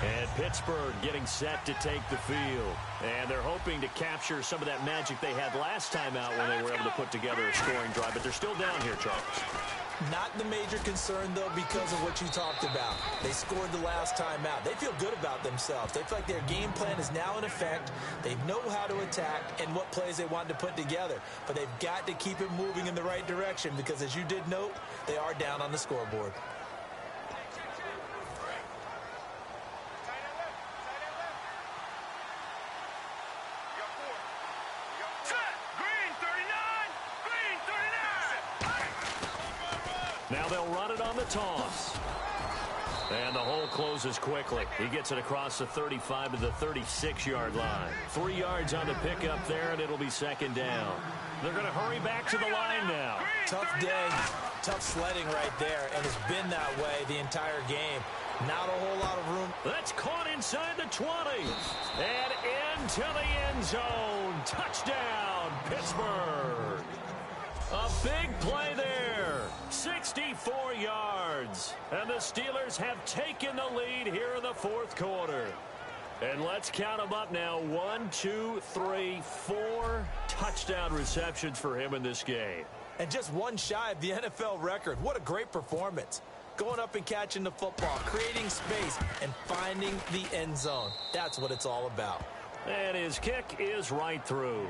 And Pittsburgh getting set to take the field. And they're hoping to capture some of that magic they had last time out when they were able to put together a scoring drive. But they're still down here, Charles. Not the major concern, though, because of what you talked about. They scored the last time out. They feel good about themselves. They feel like their game plan is now in effect. They know how to attack and what plays they want to put together. But they've got to keep it moving in the right direction because, as you did note, they are down on the scoreboard. Now they'll run it on the toss. And the hole closes quickly. He gets it across the 35 to the 36-yard line. 3 yards on the pickup there, and it'll be second down. They're going to hurry back to the line now. Tough day, tough sledding right there, and it's been that way the entire game. Not a whole lot of room. That's caught inside the 20. And into the end zone. Touchdown, Pittsburgh. A big play there. 64 yards. And the Steelers have taken the lead here in the fourth quarter. And let's count them up now. 1, 2, 3, 4 touchdown receptions for him in this game. And just one shy of the NFL record. What a great performance. Going up and catching the football, creating space, and finding the end zone. That's what it's all about. And his kick is right through.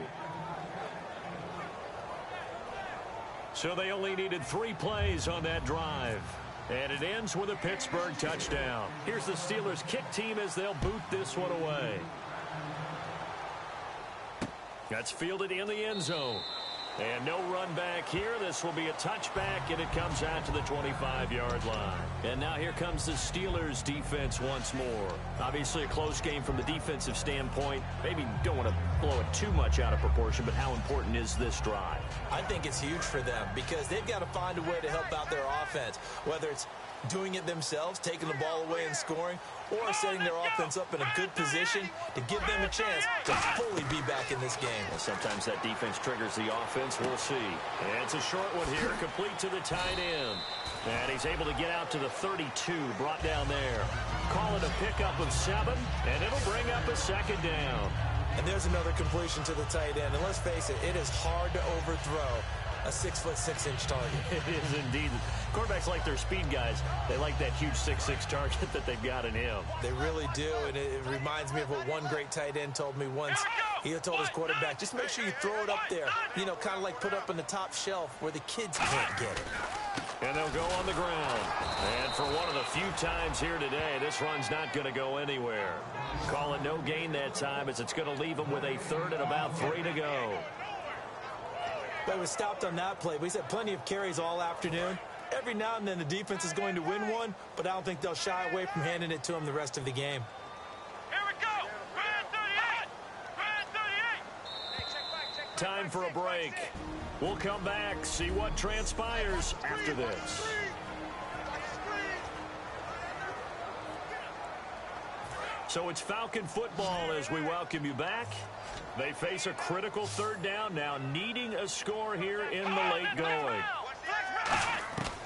So they only needed 3 plays on that drive. And it ends with a Pittsburgh touchdown. Here's the Steelers kick team as they'll boot this one away. That's fielded in the end zone. And no run back here. This will be a touchback, and it comes out to the 25-yard line. And now here comes the Steelers defense once more. Obviously a close game from the defensive standpoint. Maybe don't want to blow it too much out of proportion, but how important is this drive? I think it's huge for them because they've got to find a way to help out their offense, whether it's doing it themselves, taking the ball away and scoring, or setting their offense up in a good position to give them a chance to fully be back in this game. Well, sometimes that defense triggers the offense. We'll see. And it's a short one here, complete to the tight end. And he's able to get out to the 32, brought down there. Call it a pickup of 7, and it'll bring up a second down. And there's another completion to the tight end. And let's face it, it is hard to overthrow a 6'6" target. It is indeed. Quarterbacks like their speed guys. They like that huge 6'6" target that they've got in him. They really do, and it reminds me of what one great tight end told me once. He told his quarterback, just make sure you throw it up there. You know, kind of like put up on the top shelf where the kids can't get it. And they'll go on the ground. And for one of the few times here today, this run's not going to go anywhere. Call it no gain that time as it's going to leave them with a third and about 3 to go. But we stopped on that play. We've had plenty of carries all afternoon. Every now and then the defense is going to win one, but I don't think they'll shy away from handing it to them the rest of the game. Here we go. Grand 38. Grand 38. Time for a break. We'll come back, see what transpires after this. So it's Falcon football as we welcome you back. They face a critical third down now, needing a score here in the late going.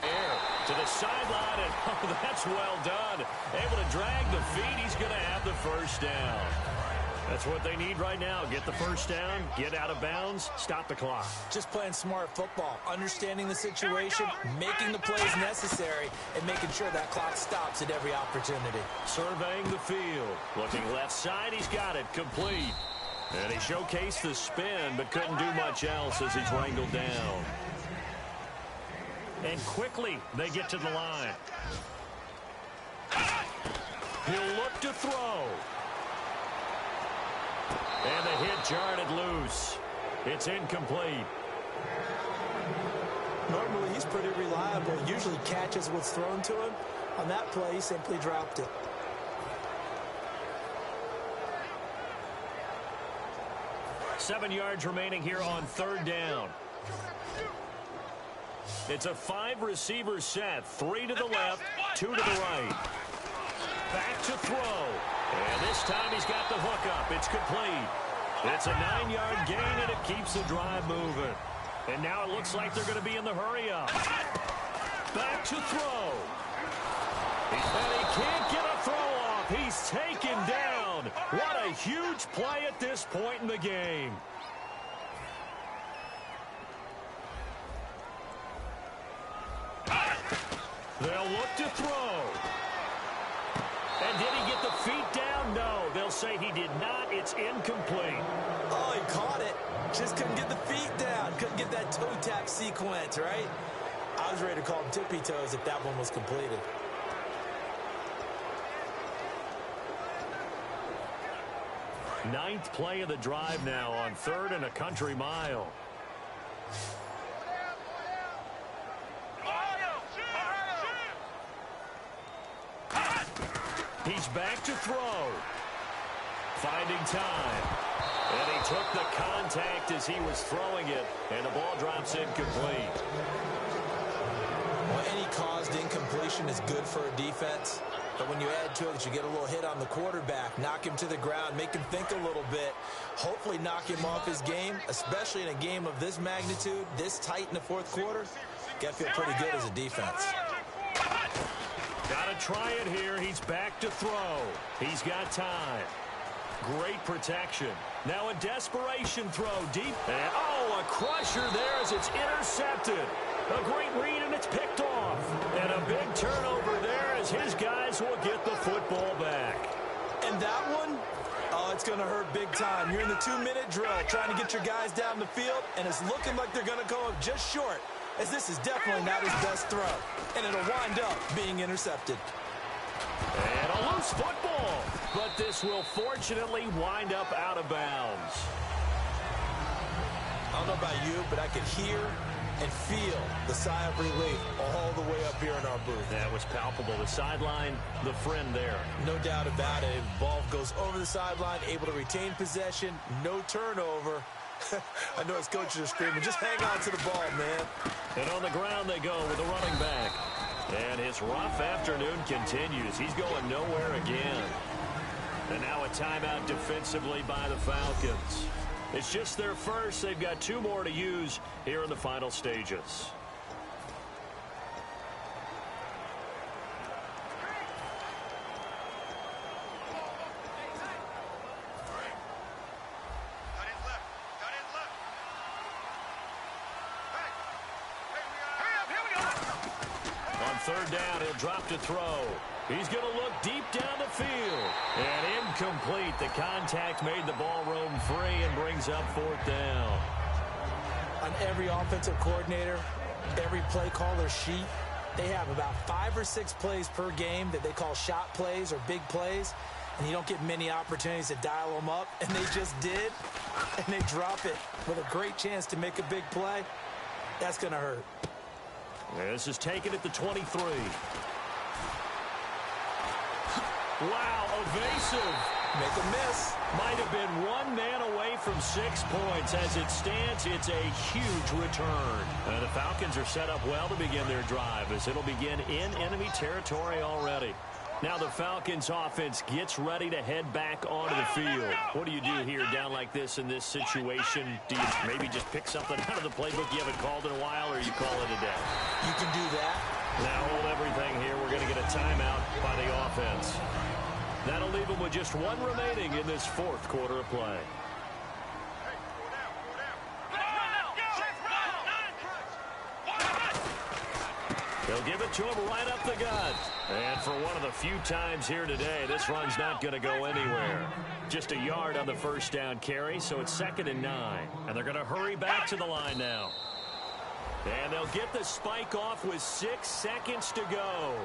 Air to the sideline, and oh, that's well done. Able to drag the feet. He's going to have the first down. That's what they need right now. Get the first down, get out of bounds, stop the clock. Just playing smart football, understanding the situation, making the plays necessary, and making sure that clock stops at every opportunity. Surveying the field. Looking left side, he's got it. Complete. And he showcased the spin, but couldn't do much else as he's wrangled down. And quickly, they get to the line. He'll look to throw. And the hit jarred it loose. It's incomplete. Normally, he's pretty reliable. Usually catches what's thrown to him. On that play, he simply dropped it. Seven yards remaining here on third down. It's a 5-receiver set. 3 to the left, 2 to the right. Back to throw. And this time he's got the hook up. It's complete. It's a 9-yard gain, and it keeps the drive moving. And now it looks like they're going to be in the hurry up. Back to throw. And he can't get a throw off. He's taken down. What a huge play at this point in the game. They'll look to throw. And did he get the feet down? No. They'll say he did not. It's incomplete. Oh, he caught it. Just couldn't get the feet down. Couldn't get that toe tap sequence, right? I was ready to call him tippy toes if that one was completed. Ninth play of the drive now on 3rd and a country mile. He's back to throw. Finding time. And he took the contact as he was throwing it, and the ball drops incomplete. Well, any caused incompletion is good for a defense. But when you add to it that you get a little hit on the quarterback, knock him to the ground, make him think a little bit, hopefully knock him off his game, especially in a game of this magnitude, this tight in the fourth quarter, got to feel pretty good as a defense. Got to try it here. He's back to throw. He's got time. Great protection. Now a desperation throw deep. And, oh, a crusher there as it's intercepted. A great read, and it's picked off. And a big turnover there as his guys will get the football back. And that one, oh, it's going to hurt big time. You're in the 2-minute drill trying to get your guys down the field, and it's looking like they're going to go just short, as this is definitely not his best throw. And it'll wind up being intercepted. And a loose football. But this will fortunately wind up out of bounds. I don't know about you, but I could hear and feel the sigh of relief all the way up here in our booth. That was palpable. The sideline, the friend there. No doubt about it. Ball goes over the sideline, able to retain possession, no turnover. I know his coaches are screaming, just hang on to the ball, man. And on the ground they go with a running back. And his rough afternoon continues. He's going nowhere again. And now a timeout defensively by the Falcons. It's just their first. They've got 2 more to use here in the final stages. On 3rd down, he'll drop to throw. He's going to look deep down the field. And incomplete. The contact made the ball roam free and brings up 4th down. On every offensive coordinator, every play caller sheet, they have about 5 or 6 plays per game that they call shot plays or big plays. And you don't get many opportunities to dial them up. And they just did. And they drop it with a great chance to make a big play. That's going to hurt. This is taken at the 23. Wow, evasive. Make a miss. Might have been 1 man away from 6 points. As it stands, it's a huge return. The Falcons are set up well to begin their drive as it'll begin in enemy territory already. Now the Falcons offense gets ready to head back onto the field. What do you do here down like this in this situation? Do you maybe just pick something out of the playbook you haven't called in a while, or you call it a day? You can do that. Now hold everything here. We're going to get a timeout by the offense. That'll leave them with just 1 remaining in this 4th quarter of play. They'll give it to him right up the gut. And for one of the few times here today, this run's not going to go anywhere. Just a yard on the first down carry, so it's 2nd and 9. And they're going to hurry back to the line now. And they'll get the spike off with 6 seconds to go.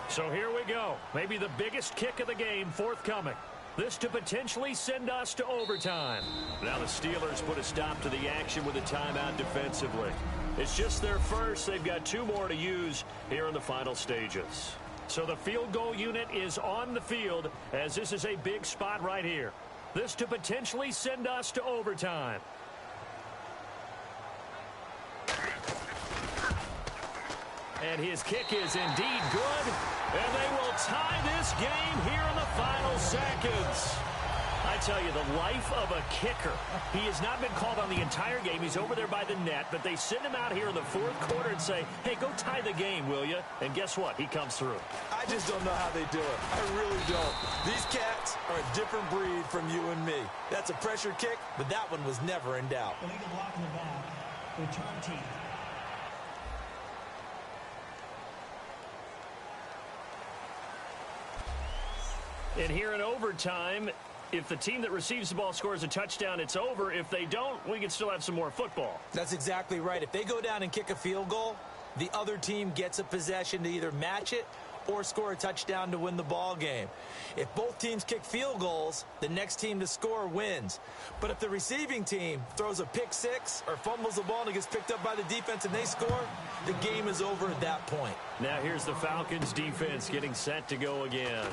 So here we go. Maybe the biggest kick of the game forthcoming. This to potentially send us to overtime. Now the Steelers put a stop to the action with a timeout defensively. It's just their first. They've got 2 more to use here in the final stages. So the field goal unit is on the field as this is a big spot right here. This to potentially send us to overtime. And his kick is indeed good. And they will tie this game here in the final seconds. I tell you, the life of a kicker. He has not been called on the entire game. He's over there by the net, but they send him out here in the 4th quarter and say, hey, go tie the game, will you? And guess what? He comes through. I just don't know how they do it. I really don't. These cats are a different breed from you and me. That's a pressure kick, but that one was never in doubt. Illegal block in the back. Return team. And here in overtime, if the team that receives the ball scores a touchdown, it's over. If they don't, we can still have some more football. That's exactly right. If they go down and kick a field goal, the other team gets a possession to either match it or score a touchdown to win the ball game. If both teams kick field goals, the next team to score wins. But if the receiving team throws a pick six or fumbles the ball and it gets picked up by the defense and they score, the game is over at that point. Now here's the Falcons defense getting set to go again.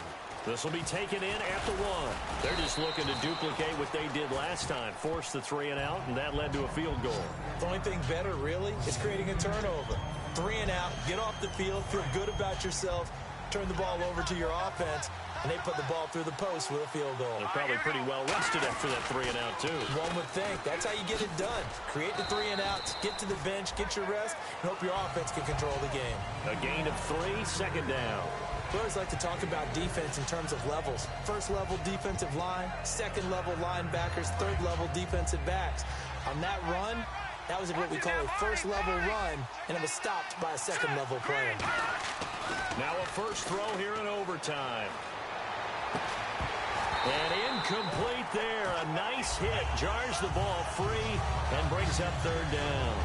This will be taken in at the 1. They're just looking to duplicate what they did last time, force the 3 and out, and that led to a field goal. The only thing better, really, is creating a turnover. 3 and out, get off the field, feel good about yourself, turn the ball over to your offense, and they put the ball through the post with a field goal. They're probably pretty well rested after that 3 and out, too. One would think. That's how you get it done. Create the 3 and outs, get to the bench, get your rest, and hope your offense can control the game. A gain of 3, 2nd down. We always like to talk about defense in terms of levels. First level defensive line, second level linebackers, third level defensive backs. On that run, that was what we call a first level run, and it was stopped by a second level player. Now a first throw here in overtime. And incomplete there. A nice hit. Jars the ball free and brings up 3rd down.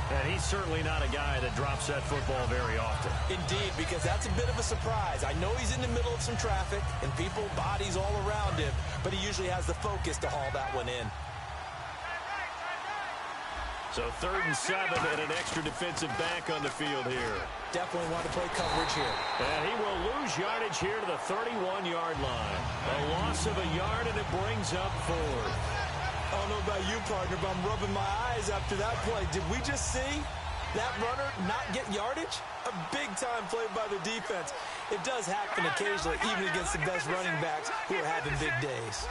And he's certainly not a guy that drops that football very often. Indeed, because that's a bit of a surprise. I know he's in the middle of some traffic and people, bodies all around him, but he usually has the focus to haul that one in. So 3rd and 7 and an extra defensive back on the field here. Definitely want to play coverage here. And he will lose yardage here to the 31-yard line. A loss of a yard, and it brings up 4th. I don't know about you, partner, but I'm rubbing my eyes after that play. Did we just see that runner not get yardage? A big-time play by the defense. It does happen occasionally, even against the best running backs who are having big days.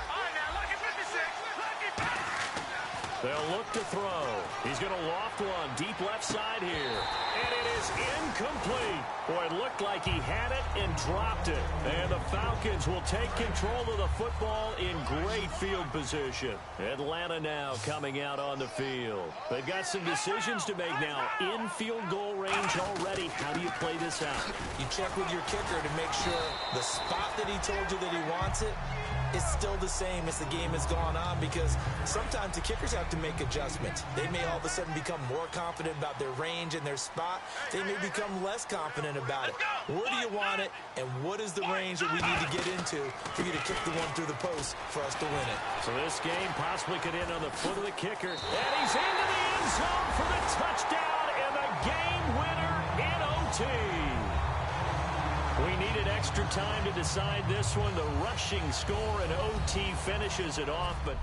They'll look to throw. He's going to loft one deep left side here. And it is incomplete. Boy, it looked like he had it and dropped it. And the Falcons will take control of the football in great field position. Atlanta now coming out on the field. They've got some decisions to make now. In field goal range already. How do you play this out? You check with your kicker to make sure the spot that he told you that he wants it is still the same as the game has gone on, because sometimes the kickers have to make adjustments. They may all of a sudden become more confident about their range and their spot. They may become less confident about it. Where do you want it, and what is the range that we need to get into for you to kick the one through the post for us to win it? So this game possibly could end on the foot of the kicker. And he's into the end zone for the touchdown and the game winner in OT. We needed extra time to decide this one. The rushing score and OT finishes it off, but